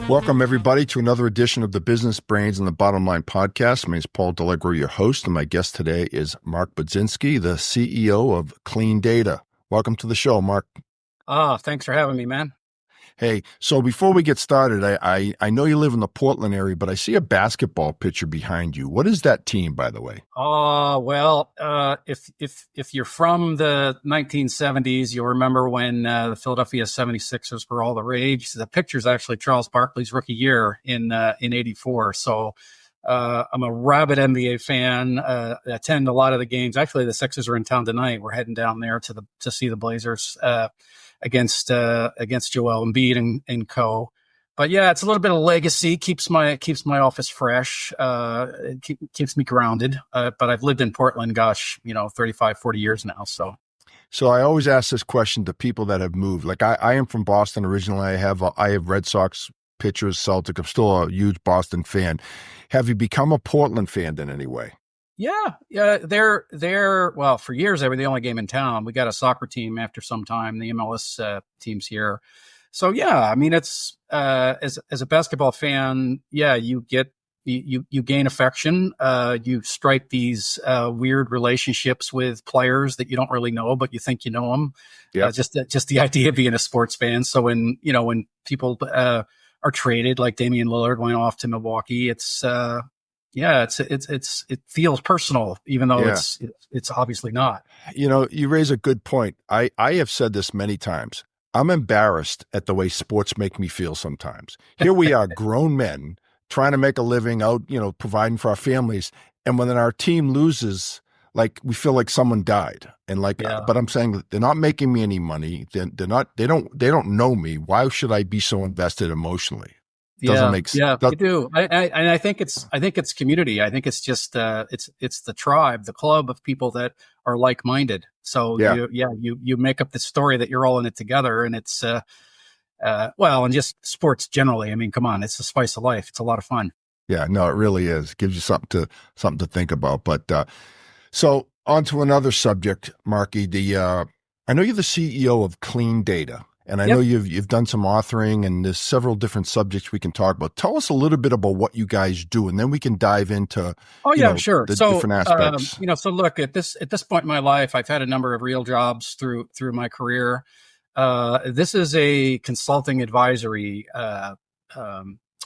Welcome, everybody, to another edition of the Business Brains and the Bottom Line podcast. My name is Paul Delegro, your host, and my guest today is Mark Budzinski, the CEO of Clean Data. Welcome to the show, Mark. Thanks for having me, man. Hey, so before we get started, I know you live in the Portland area, but I see a basketball picture behind you. What is that team, by the way? If you're from the 1970s, you'll remember when the Philadelphia 76ers were all the rage. The picture's actually Charles Barkley's rookie year in '84. So I'm a rabid NBA fan. I attend a lot of the games. Actually, the Sixers are in town tonight. We're heading down there to see the Blazers against Joel Embiid and co. But yeah, it's a little bit of legacy. Keeps my office fresh. Keeps me grounded. But I've lived in Portland, 35, 40 years now. So I always ask this question to people that have moved. Like I am from Boston originally. I have Red Sox pitchers, Celtic. I'm still a huge Boston fan. Have you become a Portland fan in any way? Yeah. They're well, for years they were the only game in town. We got a soccer team after some time. The MLS team's here. So yeah, I mean, it's as a basketball fan, yeah, you gain affection. You strike these weird relationships with players that you don't really know, but you think you know them. Yeah. Just the idea of being a sports fan. So when people are traded, like Damian Lillard went off to Milwaukee, it feels personal, even though it's obviously not. You raise a good point. I have said this many times. I'm embarrassed at the way sports make me feel sometimes. Here we are, grown men trying to make a living out, providing for our families. And when our team loses, like we feel like someone died. And but I'm saying they're not making me any money. They don't know me. Why should I be so invested emotionally? Doesn't make sense. Yeah, you do. I think it's community. I think it's just it's the tribe, the club of people that are like-minded. So you make up the story that you're all in it together, and it's and just sports generally. I mean, come on, it's the spice of life. It's a lot of fun. Yeah, no, it really is. It gives you something to think about. But so on to another subject, Marky. I know you're the CEO of Clean Data. And I know you've done some authoring, and there's several different subjects we can talk about. Tell us a little bit about what you guys do, and then we can dive into sure. The different aspects. So look, at this point in my life, I've had a number of real jobs through my career. This is a consulting advisory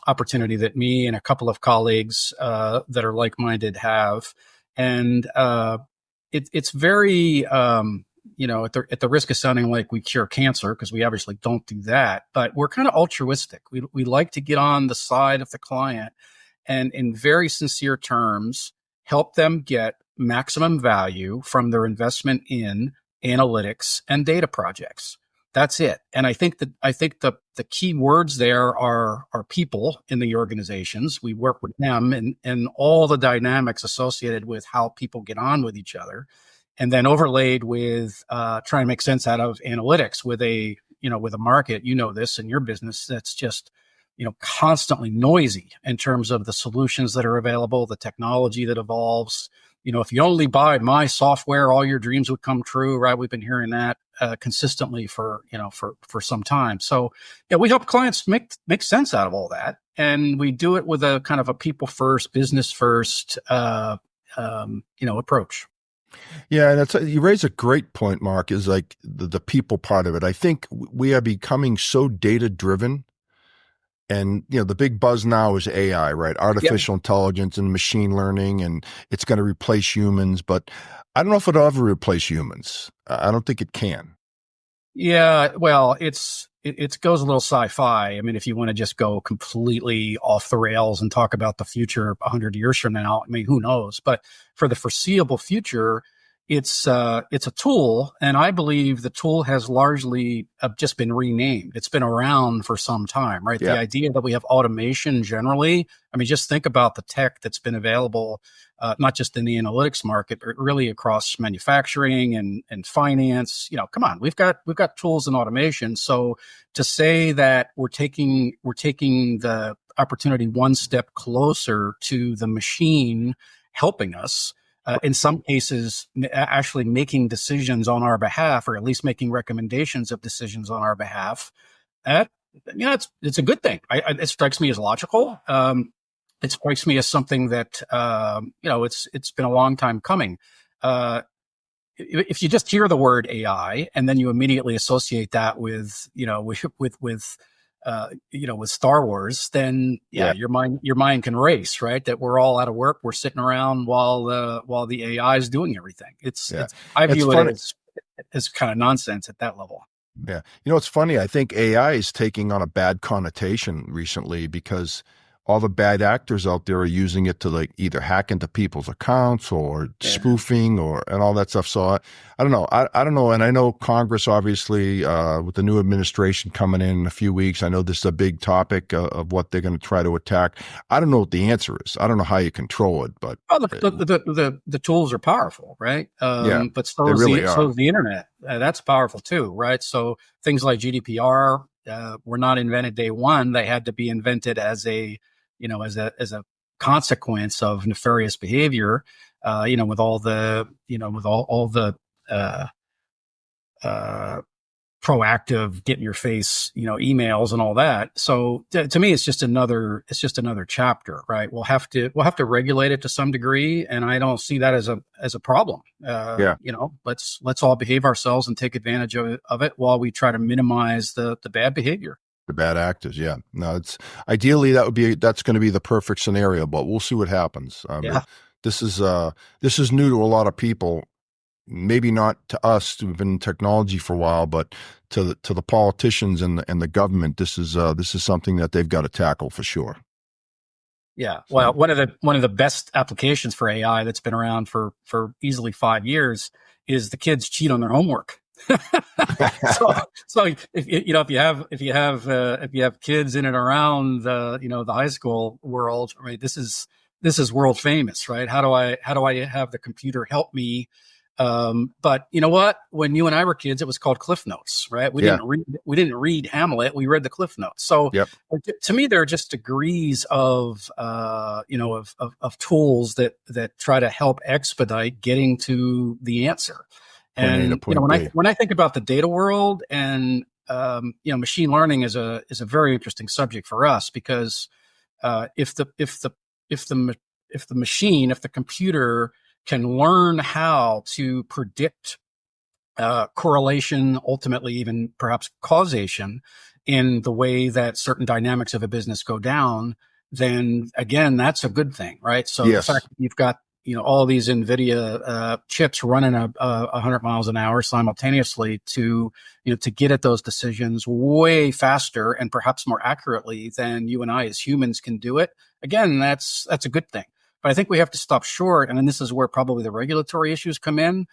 opportunity that me and a couple of colleagues that are like-minded have, and it's very at the risk of sounding like we cure cancer, because we obviously don't do that, but we're kind of altruistic. We like to get on the side of the client and in very sincere terms, help them get maximum value from their investment in analytics and data projects. That's it. And I think the key words there are people in the organizations. We work with them and all the dynamics associated with how people get on with each other. And then overlaid with trying to make sense out of analytics with a market, this in your business, that's just, constantly noisy in terms of the solutions that are available, the technology that evolves. If you only buy my software, all your dreams would come true, right? We've been hearing that consistently for some time. So we help clients make sense out of all that. And we do it with a kind of a people first, business first, approach. Yeah, you raise a great point, Mark, is like the people part of it. I think we are becoming so data driven, and the big buzz now is AI, right? Artificial intelligence and machine learning, and it's going to replace humans. But I don't know if it'll ever replace humans. I don't think it can. Yeah, well, it goes a little sci-fi. I mean, if you want to just go completely off the rails and talk about the future 100 years from now, I mean, who knows? But for the foreseeable future, it's a tool, and I believe the tool has largely just been renamed. It's been around for some time, right? Yeah. The idea that we have automation generally. I mean, just think about the tech that's been available, not just in the analytics market, but really across manufacturing and finance. Come on, we've got tools and automation. So to say that we're taking the opportunity one step closer to the machine helping us, in some cases, actually making decisions on our behalf, or at least making recommendations of decisions on our behalf. That, it's a good thing. It strikes me as logical. It strikes me as something that it's been a long time coming. If you just hear the word AI and then you immediately associate that with with Star Wars, then your mind can race, right? That we're all out of work, we're sitting around while the AI is doing everything. I view it as kind of nonsense at that level. Yeah, it's funny. I think AI is taking on a bad connotation recently because all the bad actors out there are using it to like either hack into people's accounts or spoofing and all that stuff. So I don't know. I don't know. And I know Congress, obviously, with the new administration coming in a few weeks, I know this is a big topic of what they're going to try to attack. I don't know what the answer is. I don't know how you control it, but the tools are powerful, right? But so is the internet. That's powerful too, right? So things like GDPR were not invented day one. They had to be invented as a consequence of nefarious behavior, with all the proactive get in your face, emails and all that. So to me, it's just another chapter, right? We'll have to regulate it to some degree. And I don't see that as a problem. Let's all behave ourselves and take advantage of it while we try to minimize the bad behavior. The bad actors, yeah. No, it's ideally that's going to be the perfect scenario, but we'll see what happens. This is new to a lot of people. Maybe not to us who've been in technology for a while, but to the politicians and the government, this is something that they've got to tackle for sure. Yeah. Well, one of the best applications for AI that's been around for easily 5 years is the kids cheat on their homework. so if you have kids in and around the high school world, right? This is world famous, right? How do I have the computer help me? But you know what? When you and I were kids, it was called Cliff Notes, right? We didn't read Hamlet. We read the Cliff Notes. So to me, there are just degrees of tools that try to help expedite getting to the answer. And when I think about the data world and machine learning is a very interesting subject for us because if the computer can learn how to predict correlation, ultimately even perhaps causation in the way that certain dynamics of a business go down, then again, that's a good thing, right? So the fact that you've got all these NVIDIA chips running 100 miles an hour simultaneously to get at those decisions way faster and perhaps more accurately than you and I as humans can do it. Again, that's a good thing. But I think we have to stop short, and then this is where probably the regulatory issues come in.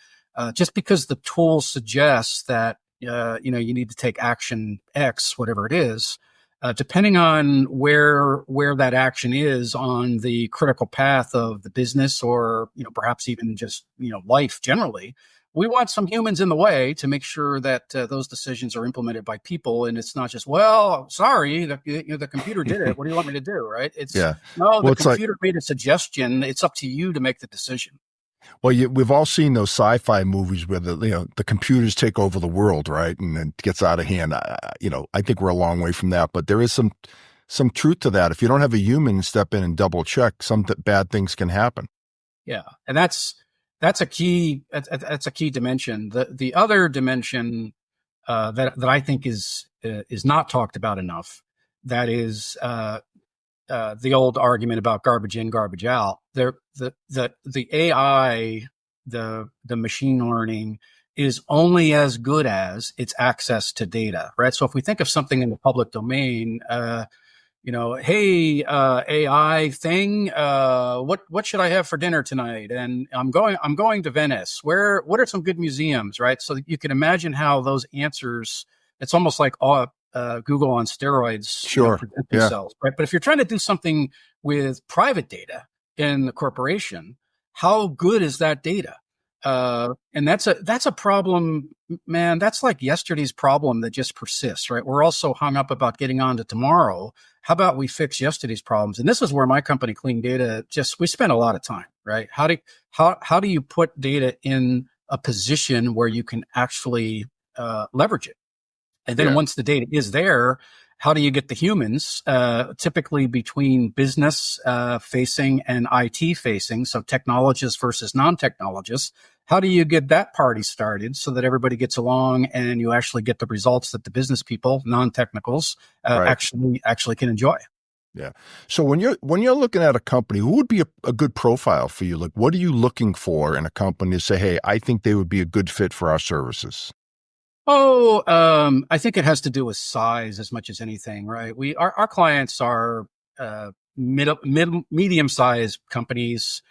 Just because the tool suggests that you need to take action X, whatever it is, depending on where that action is on the critical path of the business, or perhaps even just life generally, we want some humans in the way to make sure that those decisions are implemented by people, and it's not just, well, sorry, the computer did it. What do you want me to do? Right? The computer made a suggestion. It's up to you to make the decision. Well, we've all seen those sci-fi movies where the computers take over the world, right, and it gets out of hand. I think we're a long way from that, but there is some truth to that. If you don't have a human step in and double check, some bad things can happen. Yeah, and that's a key. That's a key dimension. The other dimension that I think is not talked about enough. That is the old argument about garbage in, garbage out. The AI, the machine learning is only as good as its access to data, right? So if we think of something in the public domain, hey, AI thing, what should I have for dinner tonight? And I'm going to Venice. What are some good museums, right? So you can imagine how those answers, it's almost like Google on steroids, Sure. present Yeah. themselves, right? But if you're trying to do something with private data in the corporation, how good is that data? And that's a problem, man. That's like yesterday's problem that just persists, right? We're also hung up about getting on to tomorrow. How about we fix yesterday's problems? And this is where my company, Clean Data, we spend a lot of time, right? How do you put data in a position where you can actually leverage it? And then once the data is there, how do you get the humans, typically between business facing and IT facing, so technologists versus non-technologists, how do you get that party started so that everybody gets along and you actually get the results that the business people, non-technicals, actually can enjoy? Yeah. So when you're looking at a company, who would be a good profile for you? Like, what are you looking for in a company to say, hey, I think they would be a good fit for our services? I think it has to do with size as much as anything, right? Our clients are medium-sized companies,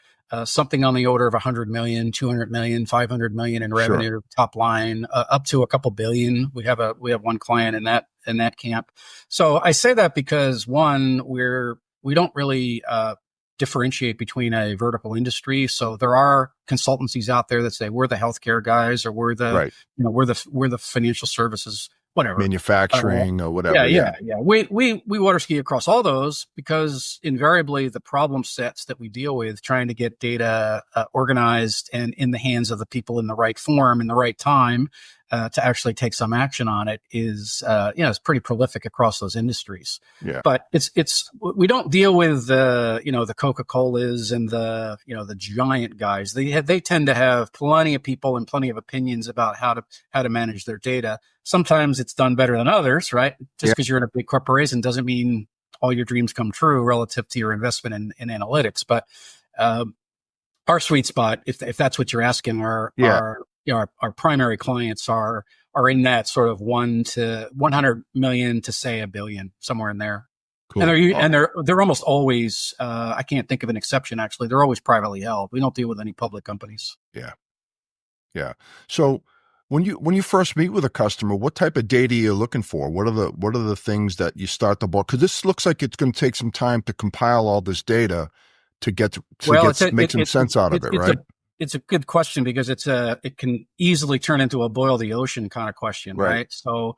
something on the order of 100 million, 200 million, 500 million in revenue, top line, up to a couple billion. We have one client in that camp. So I say that because one, we don't really differentiate between a vertical industry. So there are consultancies out there that say we're the healthcare guys, or we're the we're the financial services, whatever, manufacturing or whatever. Yeah. We water ski across all those because invariably the problem sets that we deal with, trying to get data organized and in the hands of the people in the right form in the right time to actually take some action on it is it's pretty prolific across those industries. Yeah. But we don't deal with the Coca-Colas and the giant guys. They tend to have plenty of people and plenty of opinions about how to manage their data. Sometimes it's done better than others, right? Just because you're in a big corporation doesn't mean all your dreams come true relative to your investment in analytics. But our sweet spot, if that's what you're asking, our primary clients are in that sort of 100 million to say $1 billion, somewhere in there. Cool. And they're almost always, I can't think of an exception actually. They're always privately held. We don't deal with any public companies. Yeah. So when you first meet with a customer, what type of data are you looking for? What are the things that you start the ball? Because this looks like it's going to take some time to compile all this data to make some sense out of it, right? It's a good question because it can easily turn into a boil the ocean kind of question, right? So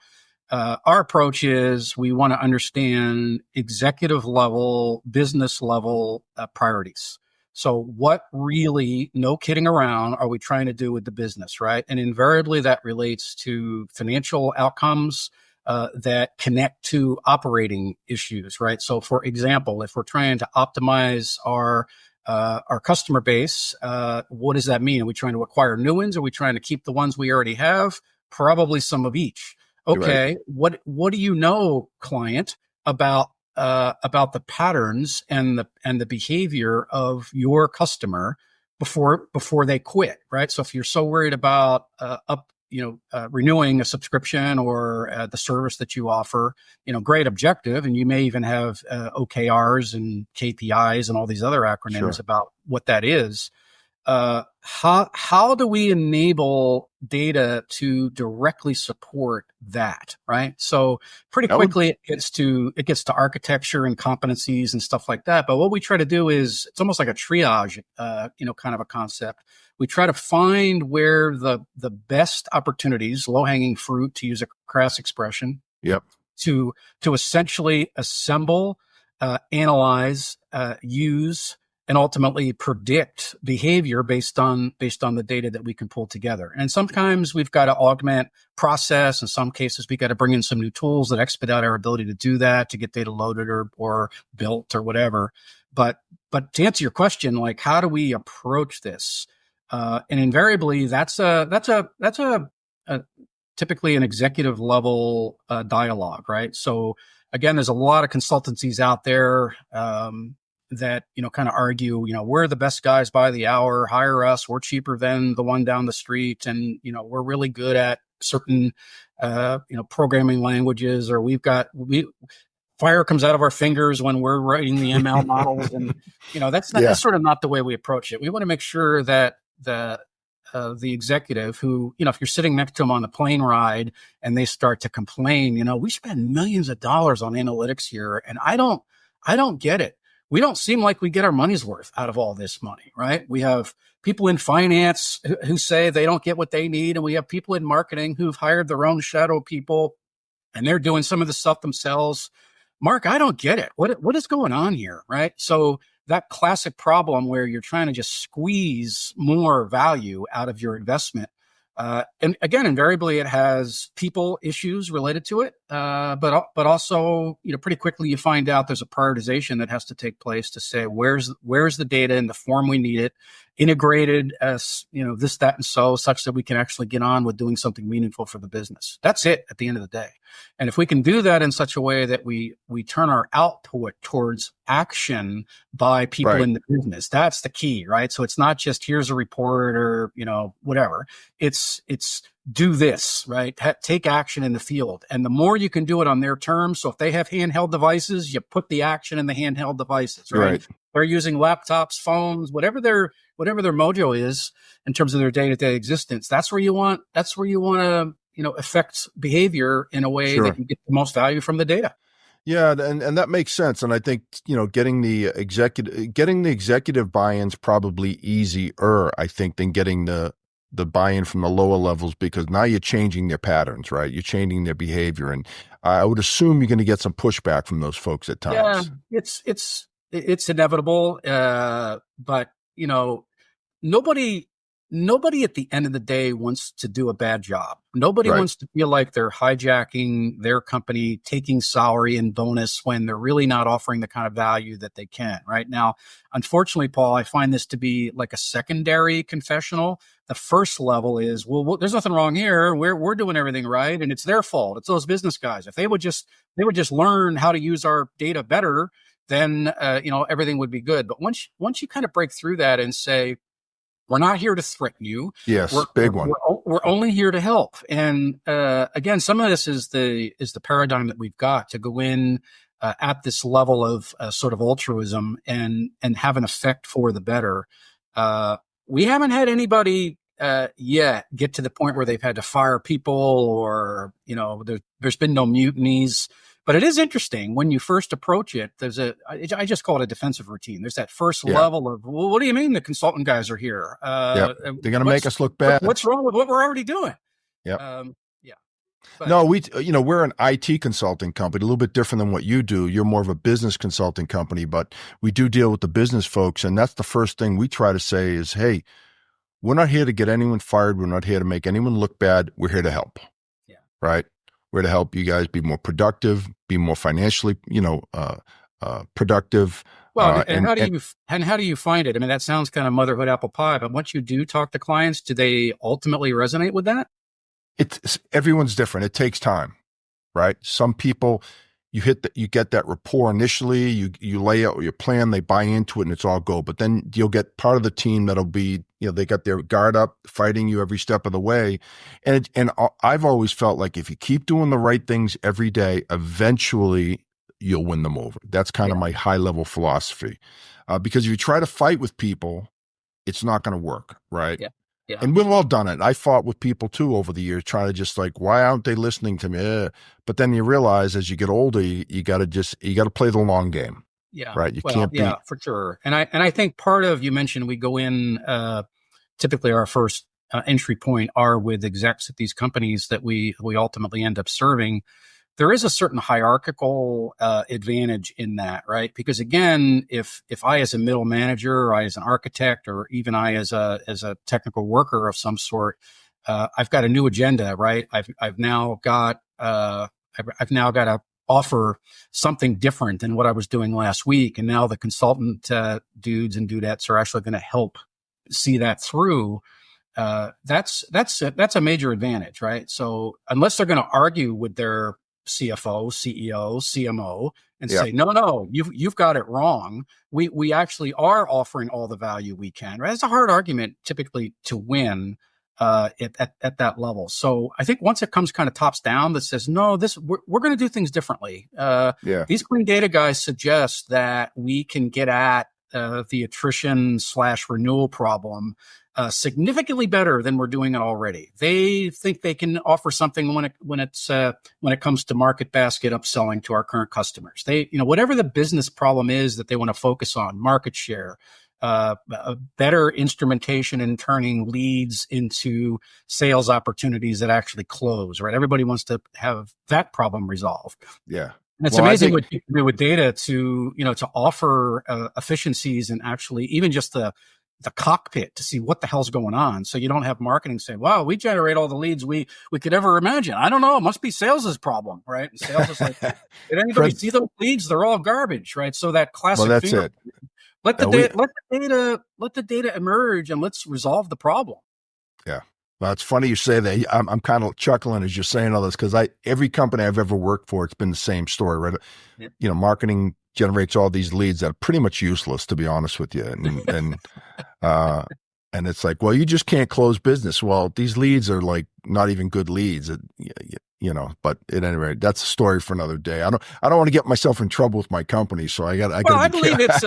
our approach is we want to understand executive level, business level priorities. So what really, no kidding around, are we trying to do with the business, right? And invariably that relates to financial outcomes that connect to operating issues, right? So for example, if we're trying to optimize our customer base, what does that mean? Are we trying to acquire new ones? Are we trying to keep the ones we already have? Probably some of each. Okay. Right. What do you know, client, about the patterns and the behavior of your customer before they quit, right? So if you're so worried about renewing a subscription or the service that you offer, great objective, and you may even have OKRs and KPIs and all these other acronyms about what that is. How do we enable data to directly support that, right? So pretty quickly it gets to architecture and competencies and stuff like that. But what we try to do is it's almost like a triage, kind of a concept. We try to find where the best opportunities, low-hanging fruit, to use a crass expression, to essentially assemble, analyze, use, and ultimately predict behavior based on the data that we can pull together. And sometimes we've got to augment process. In some cases, we got to bring in some new tools that expedite our ability to do that, to get data loaded or built or whatever. But to answer your question, like, how do we approach this? And invariably, that's typically an executive level dialogue, right? So again, there's a lot of consultancies out there that kind of argue, we're the best guys by the hour, hire us, we're cheaper than the one down the street, and we're really good at certain programming languages, or fire comes out of our fingers when we're writing the ML models. And, that's sort of not the way we approach it. We want to make sure that the executive who, if you're sitting next to them on the plane ride and they start to complain, we spend millions of dollars on analytics here, and I don't get it. We don't seem like we get our money's worth out of all this money, right? We have people in finance who say they don't get what they need, and we have people in marketing who've hired their own shadow people, and they're doing some of the stuff themselves. Mark, I don't get it. What is going on here, right? So that classic problem where you're trying to just squeeze more value out of your investment. And again, invariably, it has people issues related to it. But also, pretty quickly you find out there's a prioritization that has to take place to say, where's the data in the form we need it, integrated as, this, that, and so, such that we can actually get on with doing something meaningful for the business. That's it at the end of the day. And if we can do that in such a way that we turn our output towards action by people in the business, that's the key, right? So it's not just here's a report or, whatever. It's do this, right? Take action in the field. And the more you can do it on their terms. So if they have handheld devices, you put the action in the handheld devices, right? They're using laptops, phones, whatever their mojo is in terms of their day-to-day existence. That's where you want to, affect behavior in a way that you get the most value from the data. Yeah, and that makes sense. And I think, getting the executive buy-in's probably easier, I think, than getting the buy-in from the lower levels, because now you're changing their patterns, right? You're changing their behavior. And I would assume you're going to get some pushback from those folks at times. Yeah, it's inevitable. But, nobody at the end of the day wants to do a bad job. Nobody wants to feel like they're hijacking their company, taking salary and bonus when they're really not offering the kind of value that they can. Right now, unfortunately, Paul, I find this to be like a secondary confessional. The first level is, well, there's nothing wrong here. We're doing everything right, and it's their fault. It's those business guys. If they would just learn how to use our data better, then everything would be good. But once you kind of break through that and say, we're not here to threaten you. Yes, big one. We're only here to help. And again, some of this is the paradigm that we've got to go in at this level of sort of altruism and have an effect for the better. We haven't had anybody yet get to the point where they've had to fire people or there's been no mutinies. But it is interesting when you first approach it. I just call it a defensive routine. There's that first level of, well, what do you mean the consultant guys are here? They're going to make us look bad. What's wrong with what we're already doing? Yeah. No, we're an IT consulting company, a little bit different than what you do. You're more of a business consulting company, but we do deal with the business folks. And that's the first thing we try to say is, hey, we're not here to get anyone fired. We're not here to make anyone look bad. We're here to help. Yeah. Right. We're to help you guys be more productive, be more financially, productive. Well, how do you find it? I mean, that sounds kind of motherhood apple pie, but once you do talk to clients, do they ultimately resonate with that? Everyone's different. It takes time, right? Some people, you get that rapport initially, you lay out your plan, they buy into it, and it's all go. But then you'll get part of the team that'll be, they got their guard up, fighting you every step of the way. And I've always felt like if you keep doing the right things every day, eventually you'll win them over. That's kind of my high level philosophy. Because if you try to fight with people, it's not going to work, right? Yeah. Yeah. And we've all done it. I fought with people too over the years, trying to just like, why aren't they listening to me? But then you realize as you get older, you got to play the long game. Yeah. Right. You can't be. Yeah, for sure. And I think part of, you mentioned we go in, typically our first entry point are with execs at these companies that we ultimately end up serving. There is a certain hierarchical advantage in that, right? Because again, if I as a middle manager, or I as an architect, or even I as a technical worker of some sort, I've got a new agenda, right? I've now got to offer something different than what I was doing last week, and now the consultant dudes and dudettes are actually going to help see that through. That's a major advantage, right? So unless they're going to argue with their CFO, CEO, CMO, and say, no, you've got it wrong. We actually are offering all the value we can. Right? It's a hard argument typically to win. at that level. So I think once it comes kind of tops down that says, no, we're going to do things differently. Yeah. These clean data guys suggest that we can get at the attrition / renewal problem significantly better than we're doing it already. They think they can offer something when it comes to market basket upselling to our current customers. They, whatever the business problem is that they want to focus on, market share, a better instrumentation in turning leads into sales opportunities that actually close, right? Everybody wants to have that problem resolved. Yeah. And it's amazing what you can do with data to offer efficiencies and actually even just the cockpit to see what the hell's going on. So you don't have marketing say, wow, we generate all the leads we could ever imagine. I don't know. It must be sales's problem, right? And sales is like, did anybody see those leads? They're all garbage, right? So that classic. Well, that's it. Let the data emerge and let's resolve the problem. Yeah. Well, it's funny you say that. I'm kind of chuckling as you're saying all this because every company I've ever worked for, it's been the same story, right? Yeah. Marketing generates all these leads that are pretty much useless, to be honest with you. And it's like, well, you just can't close business. Well, these leads are like not even good leads, but at any rate, that's a story for another day. I don't want to get myself in trouble with my company. So I believe it's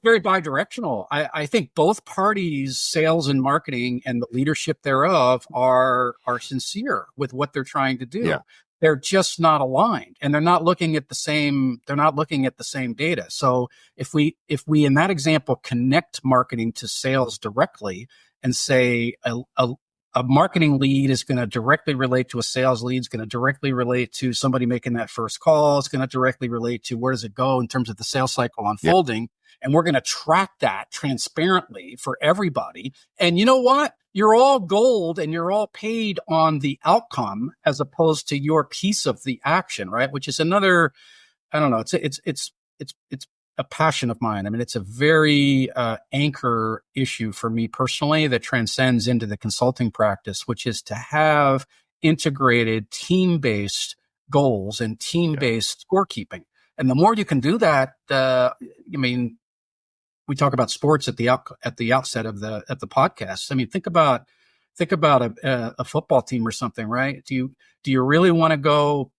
very bi-directional. I think both parties, sales and marketing and the leadership thereof are sincere with what they're trying to do. Yeah. They're just not aligned and they're not looking at the same data. So if we in that example connect marketing to sales directly and say a marketing lead is going to directly relate to a sales lead, is going to directly relate to somebody making that first call, it's going to directly relate to where does it go in terms of the sales cycle unfolding. Yep. And we're going to track that transparently for everybody. And you know what? You're all gold and you're all paid on the outcome as opposed to your piece of the action, right? Which is another, I don't know, it's a passion of mine. I mean, it's a very anchor issue for me personally that transcends into the consulting practice, which is to have integrated team-based goals and team-based scorekeeping. And the more you can do that, we talk about sports at the outset of the podcast. I mean, think about a football team or something, right? Do you really want to go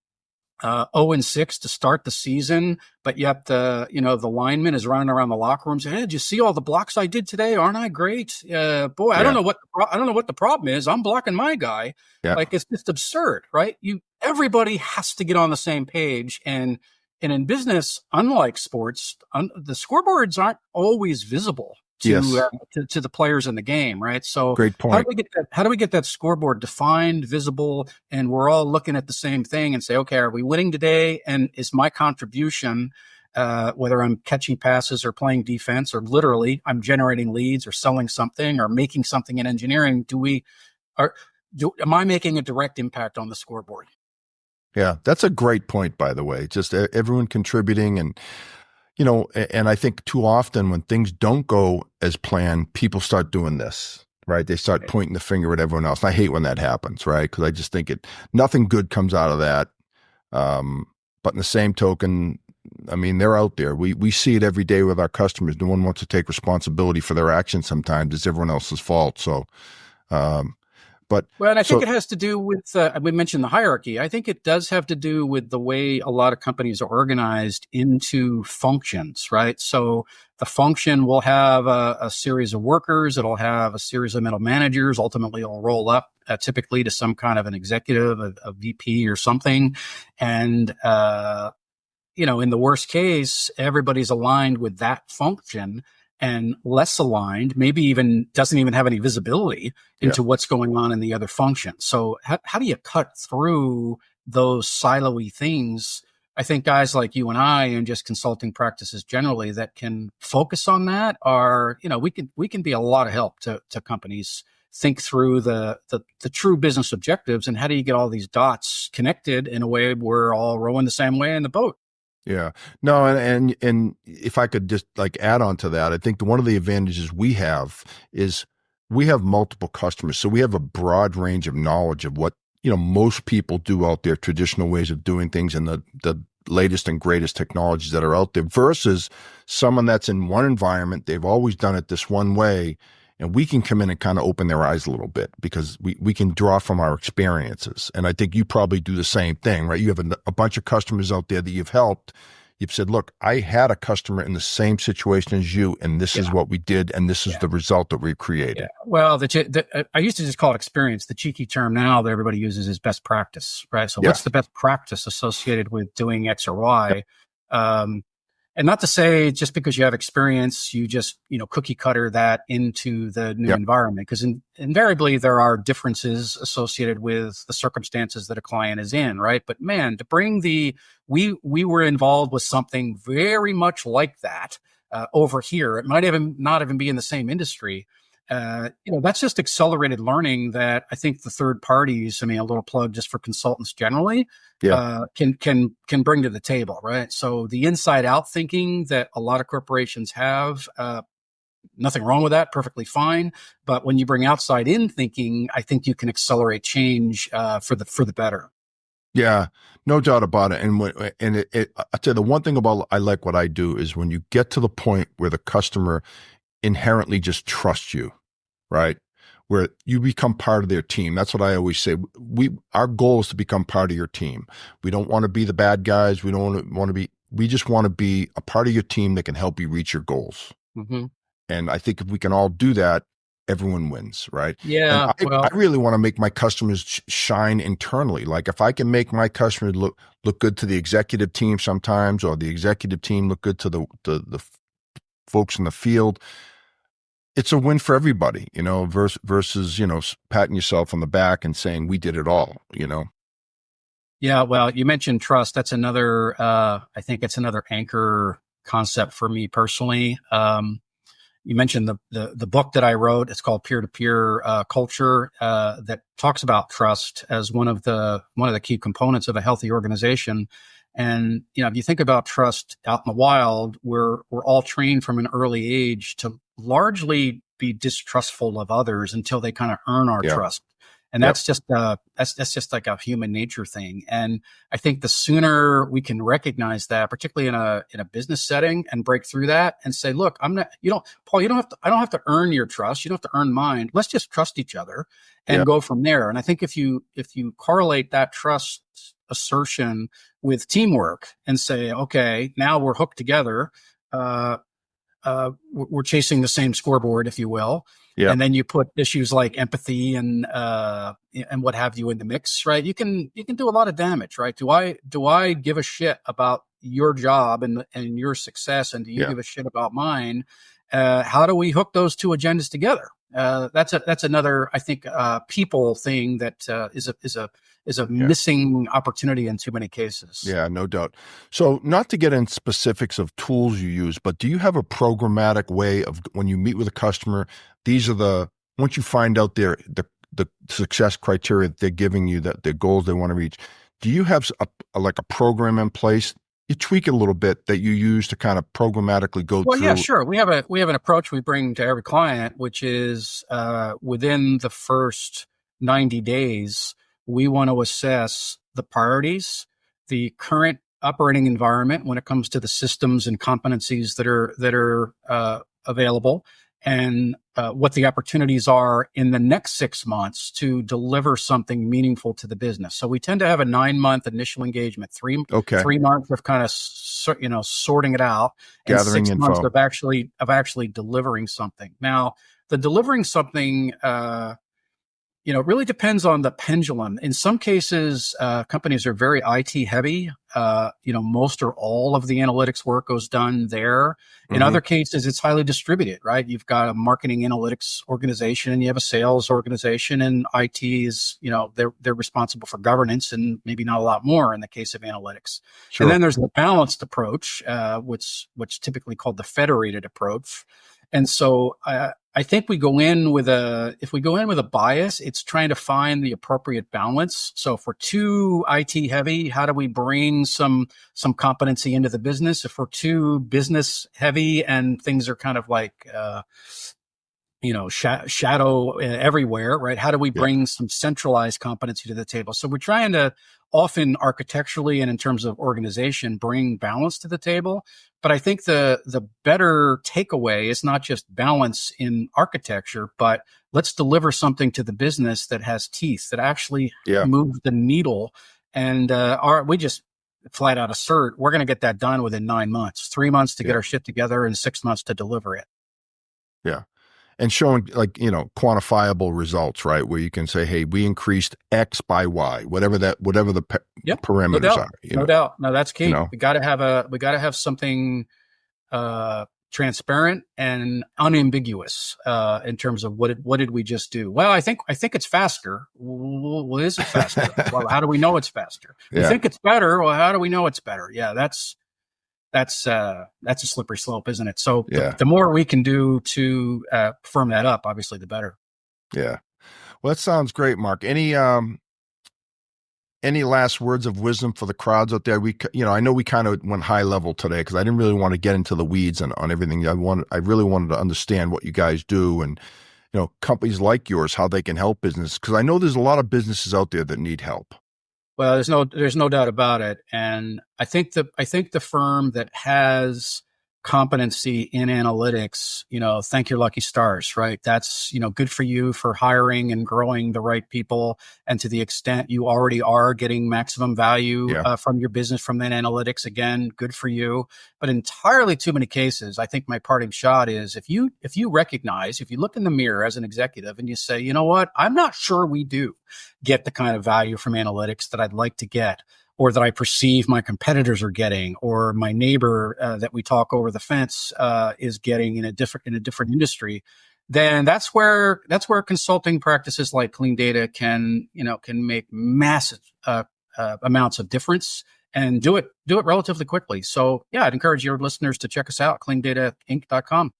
0-6 to start the season, but yet the lineman is running around the locker room saying, "Hey, did you see all the blocks I did today? Aren't I great? I don't know what the problem is. I'm blocking my guy." Yeah. Like it's just absurd, right? Everybody has to get on the same page and in business, unlike sports, the scoreboards aren't always visible to the players in the game, right? So great point. How do we get that scoreboard defined, visible, and we're all looking at the same thing and say, okay, are we winning today? And is my contribution, whether I'm catching passes or playing defense or literally I'm generating leads or selling something or making something in engineering, am I making a direct impact on the scoreboard? Yeah, that's a great point, by the way. Just everyone contributing and I think too often when things don't go as planned, people start doing this, right? They start pointing the finger at everyone else. And I hate when that happens, right? Because I just think nothing good comes out of that. But in the same token, I mean, they're out there. We see it every day with our customers. No one wants to take responsibility for their actions sometimes. It's everyone else's fault. So, I think it has to do with, we mentioned the hierarchy. I think it does have to do with the way a lot of companies are organized into functions, right? So the function will have a series of workers. It'll have a series of middle managers. Ultimately, it'll roll up typically to some kind of an executive, a VP or something. And, in the worst case, everybody's aligned with that function. And less aligned, maybe even doesn't even have any visibility into what's going on in the other function. So how do you cut through those silo-y things? I think guys like you and I and just consulting practices generally that can focus on that are, we can be a lot of help to companies think through the true business objectives and how do you get all these dots connected in a way we're all rowing the same way in the boat. Yeah, no, and if I could just add on to that, I think one of the advantages we have is we have multiple customers, so we have a broad range of knowledge of what most people do out there, traditional ways of doing things, and the latest and greatest technologies that are out there. Versus someone that's in one environment, they've always done it this one way, And we can come in and kind of open their eyes a little bit because we can draw from our experiences. And I think you probably do the same thing, right? You have a bunch of customers out there that you've helped. You've said, look, I had a customer in the same situation as you, and this is what we did, and this is the result that we created. Yeah. Well, I used to just call it experience. The cheeky term now that everybody uses is best practice, right? So what's the best practice associated with doing X or Y? And not to say just because you have experience, you just, cookie cutter that into the new environment, because invariably there are differences associated with the circumstances that a client is in, right? But man, to bring we were involved with something very much like that over here. It might even not even be in the same industry. That's just accelerated learning that I think the third parties, a little plug just for consultants generally, can bring to the table, right? So the inside out thinking that a lot of corporations have, nothing wrong with that, perfectly fine. But when you bring outside in thinking, I think you can accelerate change for the better. Yeah, no doubt about it. And I tell you, the one thing about I like what I do is when you get to the point where the customer inherently just trusts you, right? Where you become part of their team. That's what I always say. Our goal is to become part of your team. We don't want to be the bad guys. We don't want to be, we just want to be a part of your team that can help you reach your goals. Mm-hmm. And I think if we can all do that, everyone wins, right? Yeah. And I really want to make my customers shine internally. Like if I can make my customers look good to the executive team sometimes, or the executive team look good to the folks in the field, it's a win for everybody, versus, patting yourself on the back and saying we did it all, Yeah. Well, you mentioned trust. That's another, I think it's another anchor concept for me personally. You mentioned the book that I wrote. It's called Peer-to-Peer Culture, that talks about trust as one of the key components of a healthy organization. And if you think about trust out in the wild, we're all trained from an early age to largely be distrustful of others until they kind of earn our trust. And that's just that's just like a human nature thing. And I think the sooner we can recognize that, particularly in a business setting, and break through that and say, look, Paul, I don't have to earn your trust. You don't have to earn mine. Let's just trust each other and go from there. And I think if you correlate that trust assertion with teamwork and say, okay, now we're hooked together, we're chasing the same scoreboard, if you will. Yeah. And then you put issues like empathy and what have you in the mix, right? You can do a lot of damage, right? Do I give a shit about your job and your success, and do you give a shit about mine? How do we hook those two agendas together? That's another, I think, people thing that is a missing opportunity in too many cases. Yeah, no doubt. So not to get in specifics of tools you use, but do you have a programmatic way of when you meet with a customer, once you find out the success criteria that they're giving you, that their goals they want to reach, do you have a program in place? You tweak it a little bit that you use to kind of programmatically go through. Well, yeah, sure. We have an approach we bring to every client, which is within the first 90 days, we want to assess the priorities, the current operating environment when it comes to the systems and competencies that are available, and what the opportunities are in the next 6 months to deliver something meaningful to the business. So we tend to have a 9-month initial engagement, 3 months of kind of sorting it out, gathering and 6 info. months of actually delivering something. Now, the delivering something, it really depends on the pendulum. In some cases, companies are very IT heavy. Most or all of the analytics work goes done there. In other cases, it's highly distributed, right? You've got a marketing analytics organization and you have a sales organization, and IT is, they're responsible for governance and maybe not a lot more in the case of analytics. Sure. And then there's the balanced approach, which typically called the federated approach. And so I think we go in with a bias, it's trying to find the appropriate balance. So if we're too IT heavy, how do we bring some competency into the business? If we're too business heavy and things are kind of like shadow everywhere, right? How do we bring some centralized competency to the table? So we're trying to often architecturally and in terms of organization bring balance to the table. But I think the better takeaway is not just balance in architecture, but let's deliver something to the business that has teeth, that actually moves the needle. And we just flat out assert we're going to get that done within 9 months, 3 months to get our shit together, and 6 months to deliver it. Yeah. And showing quantifiable results, right? Where you can say, hey, we increased X by Y, whatever the parameters are. No doubt. No, that's key. We got to have something transparent and unambiguous in terms of what did we just do? Well, I think it's faster. Well, is it faster? Well, how do we know it's faster? We think it's better. Well, how do we know it's better? Yeah, that's a slippery slope, isn't it? So the more we can do to firm that up, obviously, the better. Yeah. Well, that sounds great, Mark. Any last words of wisdom for the crowds out there? I know we kind of went high level today because I didn't really want to get into the weeds on everything. I really wanted to understand what you guys do and, companies like yours, how they can help business. Because I know there's a lot of businesses out there that need help. Well, there's no doubt about it. And I think the firm that has competency in analytics, thank your lucky stars, right? That's, good for you for hiring and growing the right people. And to the extent you already are getting maximum value from your business from that analytics, again, good for you. But entirely too many cases, I think my parting shot is if you recognize, if you look in the mirror as an executive and you say, you know what, I'm not sure we do get the kind of value from analytics that I'd like to get, or that I perceive my competitors are getting, or my neighbor that we talk over the fence is getting in a different industry, then that's where consulting practices like Clean Data can make massive amounts of difference and do it relatively quickly. So I'd encourage your listeners to check us out, cleandatainc.com.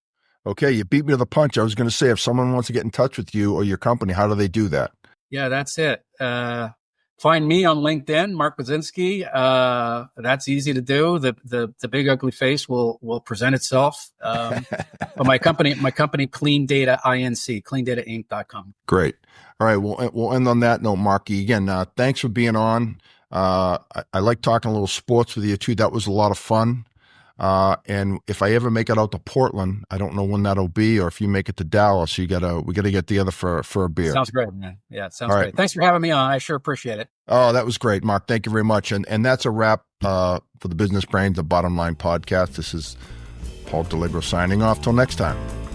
Okay, you beat me to the punch. I was going to say, if someone wants to get in touch with you or your company, how do they do that? Yeah, that's it. Find me on LinkedIn, Mark Budzinski. That's easy to do. The big ugly face will present itself. But my company, Clean Data Inc, cleandatainc.com. Great. All right. We'll end on that note, Marky. Again, thanks for being on. I like talking a little sports with you too. That was a lot of fun. And if I ever make it out to Portland, I don't know when that'll be, or if you make it to Dallas, we gotta get together for a beer. Sounds great, man. Yeah, it sounds great. Thanks for having me on. I sure appreciate it. Oh, that was great, Mark. Thank you very much. And that's a wrap for the Business Brains, the Bottom Line podcast. This is Paul Deligro signing off. Till next time.